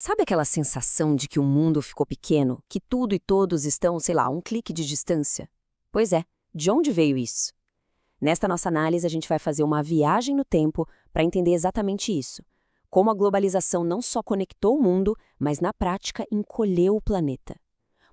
Sabe aquela sensação de que o mundo ficou pequeno, que tudo e todos estão, sei lá, a um clique de distância? Pois é, de onde veio isso? Nesta nossa análise, a gente vai fazer uma viagem no tempo para entender exatamente isso. Como a globalização não só conectou o mundo, mas na prática encolheu o planeta,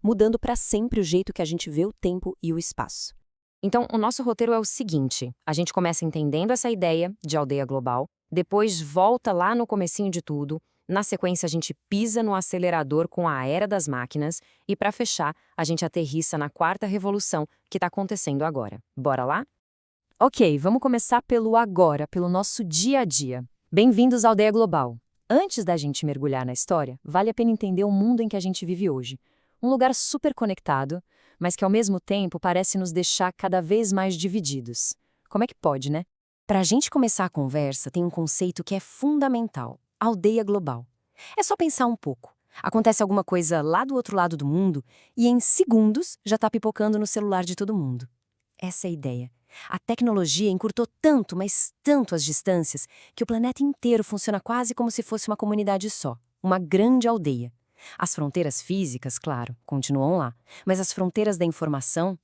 mudando para sempre o jeito que a gente vê o tempo e o espaço. Então, o nosso roteiro é o seguinte: a gente começa entendendo essa ideia de aldeia global, depois volta lá no comecinho de tudo, na sequência a gente pisa no acelerador com a era das máquinas e, para fechar, a gente aterrissa na quarta revolução que está acontecendo agora. Bora lá? Ok, vamos começar pelo agora, pelo nosso dia a dia. Bem-vindos à aldeia global. Antes da gente mergulhar na história, vale a pena entender o mundo em que a gente vive hoje. Um lugar super conectado, mas que ao mesmo tempo parece nos deixar cada vez mais divididos. Como é que pode, né? Para a gente começar a conversa, tem um conceito que é fundamental: aldeia global. É só pensar um pouco. Acontece alguma coisa lá do outro lado do mundo e em segundos já está pipocando no celular de todo mundo. Essa é a ideia. A tecnologia encurtou tanto, mas tanto as distâncias, que o planeta inteiro funciona quase como se fosse uma comunidade só, uma grande aldeia. As fronteiras físicas, claro, continuam lá, mas as fronteiras da informação,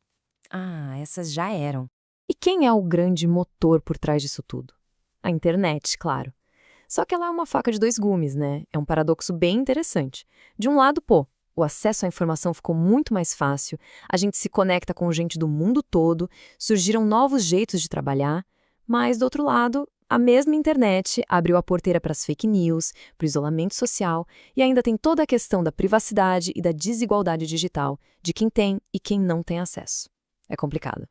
essas já eram. E quem é o grande motor por trás disso tudo? A internet, claro. Só que ela é uma faca de dois gumes, né? É um paradoxo bem interessante. De um lado, o acesso à informação ficou muito mais fácil, a gente se conecta com gente do mundo todo, surgiram novos jeitos de trabalhar, mas, do outro lado, a mesma internet abriu a porteira para as fake news, para o isolamento social e ainda tem toda a questão da privacidade e da desigualdade digital, de quem tem e quem não tem acesso. É complicado.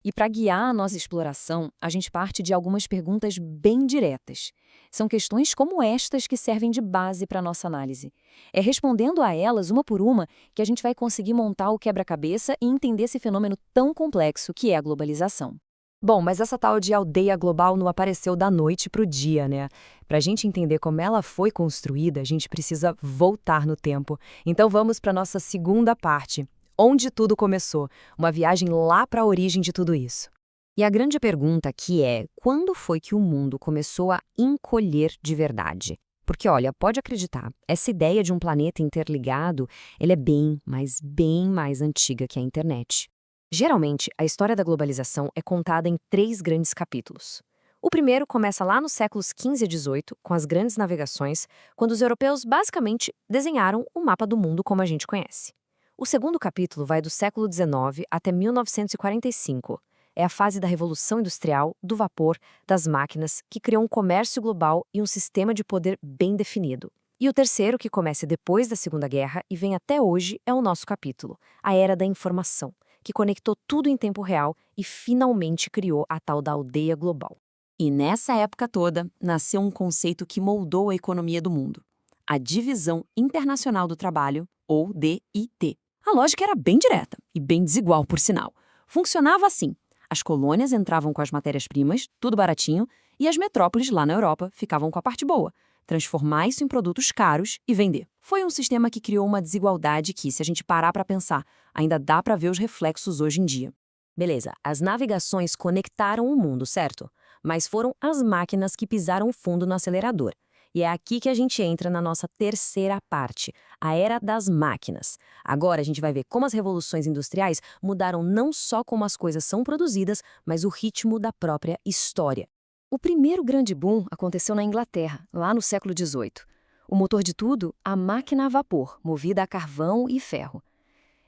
E para guiar a nossa exploração, a gente parte de algumas perguntas bem diretas. São questões como estas que servem de base para a nossa análise. É respondendo a elas, uma por uma, que a gente vai conseguir montar o quebra-cabeça e entender esse fenômeno tão complexo que é a globalização. Bom, mas essa tal de aldeia global não apareceu da noite para o dia, né? Para a gente entender como ela foi construída, a gente precisa voltar no tempo. Então vamos para a nossa segunda parte. Onde tudo começou, uma viagem lá para a origem de tudo isso. E a grande pergunta aqui é: quando foi que o mundo começou a encolher de verdade? Porque, olha, pode acreditar, essa ideia de um planeta interligado, ela é bem, mas bem mais antiga que a internet. Geralmente, a história da globalização é contada em 3 grandes capítulos. O primeiro começa lá nos séculos XV e XVIII, com as grandes navegações, quando os europeus basicamente desenharam o mapa do mundo como a gente conhece. O segundo capítulo vai do século XIX até 1945. É a fase da Revolução Industrial, do vapor, das máquinas, que criou um comércio global e um sistema de poder bem definido. E o terceiro, que começa depois da Segunda Guerra e vem até hoje, é o nosso capítulo, a Era da Informação, que conectou tudo em tempo real e finalmente criou a tal da aldeia global. E nessa época toda, nasceu um conceito que moldou a economia do mundo: a Divisão Internacional do Trabalho, ou DIT. A lógica era bem direta e bem desigual, por sinal. Funcionava assim: as colônias entravam com as matérias-primas, tudo baratinho, e as metrópoles lá na Europa ficavam com a parte boa, transformar isso em produtos caros e vender. Foi um sistema que criou uma desigualdade que, se a gente parar para pensar, ainda dá para ver os reflexos hoje em dia. Beleza, as navegações conectaram o mundo, certo? Mas foram as máquinas que pisaram fundo no acelerador. E é aqui que a gente entra na nossa terceira parte, a Era das Máquinas. Agora a gente vai ver como as revoluções industriais mudaram não só como as coisas são produzidas, mas o ritmo da própria história. O primeiro grande boom aconteceu na Inglaterra, lá no século XVIII. O motor de tudo, a máquina a vapor, movida a carvão e ferro.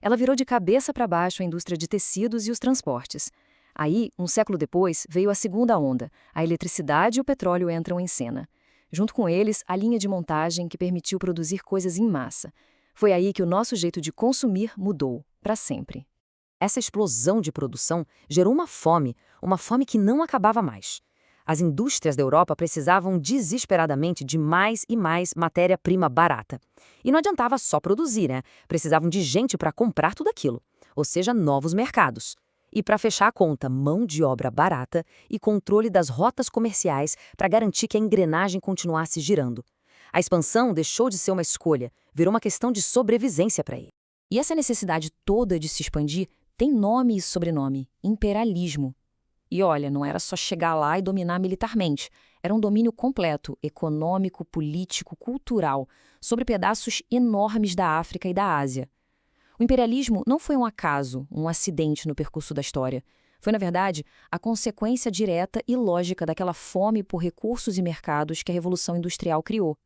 Ela virou de cabeça para baixo a indústria de tecidos e os transportes. Aí, um século depois, veio a segunda onda. A eletricidade e o petróleo entram em cena. Junto com eles, a linha de montagem que permitiu produzir coisas em massa. Foi aí que o nosso jeito de consumir mudou, para sempre. Essa explosão de produção gerou uma fome que não acabava mais. As indústrias da Europa precisavam desesperadamente de mais e mais matéria-prima barata. E não adiantava só produzir, né? Precisavam de gente para comprar tudo aquilo, ou seja, novos mercados. E para fechar a conta, mão de obra barata e controle das rotas comerciais para garantir que a engrenagem continuasse girando. A expansão deixou de ser uma escolha, virou uma questão de sobrevivência para ele. E essa necessidade toda de se expandir tem nome e sobrenome: imperialismo. E olha, não era só chegar lá e dominar militarmente, Era um domínio completo, econômico, político, cultural, sobre pedaços enormes da África e da Ásia. O imperialismo não foi um acaso, um acidente no percurso da história. Foi, na verdade, a consequência direta e lógica daquela fome por recursos e mercados que a Revolução Industrial criou.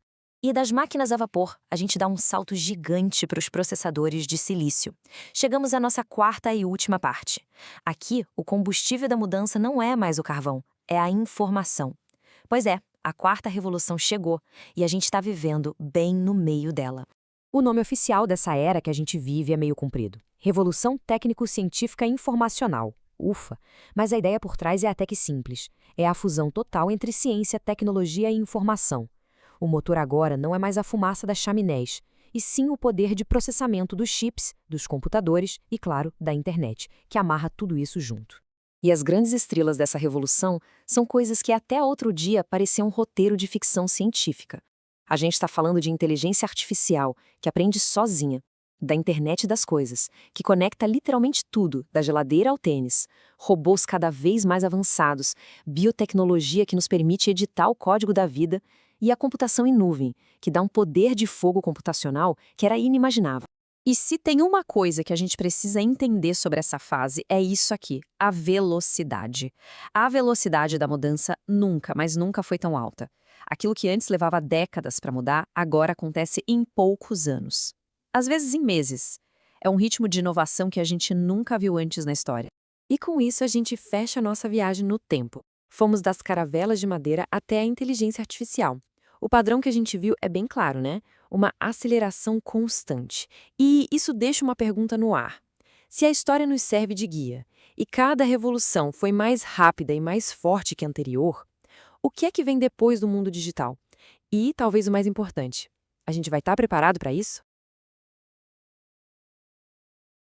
E das máquinas a vapor, a gente dá um salto gigante para os processadores de silício. Chegamos à nossa quarta e última parte. Aqui, o combustível da mudança não é mais o carvão, é a informação. Pois é, a quarta revolução chegou e a gente está vivendo bem no meio dela. O nome oficial dessa era que a gente vive é meio comprido. Revolução Técnico-Científica Informacional, UFA, mas a ideia por trás é até que simples. É a fusão total entre ciência, tecnologia e informação. O motor agora não é mais a fumaça das chaminés, e sim o poder de processamento dos chips, dos computadores e, claro, da internet, que amarra tudo isso junto. E as grandes estrelas dessa revolução são coisas que até outro dia pareciam um roteiro de ficção científica. A gente está falando de inteligência artificial, que aprende sozinha, da internet das coisas, que conecta literalmente tudo, da geladeira ao tênis, robôs cada vez mais avançados, biotecnologia que nos permite editar o código da vida e a computação em nuvem, que dá um poder de fogo computacional que era inimaginável. E se tem uma coisa que a gente precisa entender sobre essa fase, é isso aqui, a velocidade. A velocidade da mudança nunca, mas nunca foi tão alta. Aquilo que antes levava décadas para mudar, agora acontece em poucos anos. Às vezes em meses. É um ritmo de inovação que a gente nunca viu antes na história. E com isso a gente fecha a nossa viagem no tempo. Fomos das caravelas de madeira até a inteligência artificial. O padrão que a gente viu é bem claro, né? Uma aceleração constante. E isso deixa uma pergunta no ar. Se a história nos serve de guia, e cada revolução foi mais rápida e mais forte que a anterior, o que é que vem depois do mundo digital? E, talvez o mais importante, a gente vai estar preparado para isso?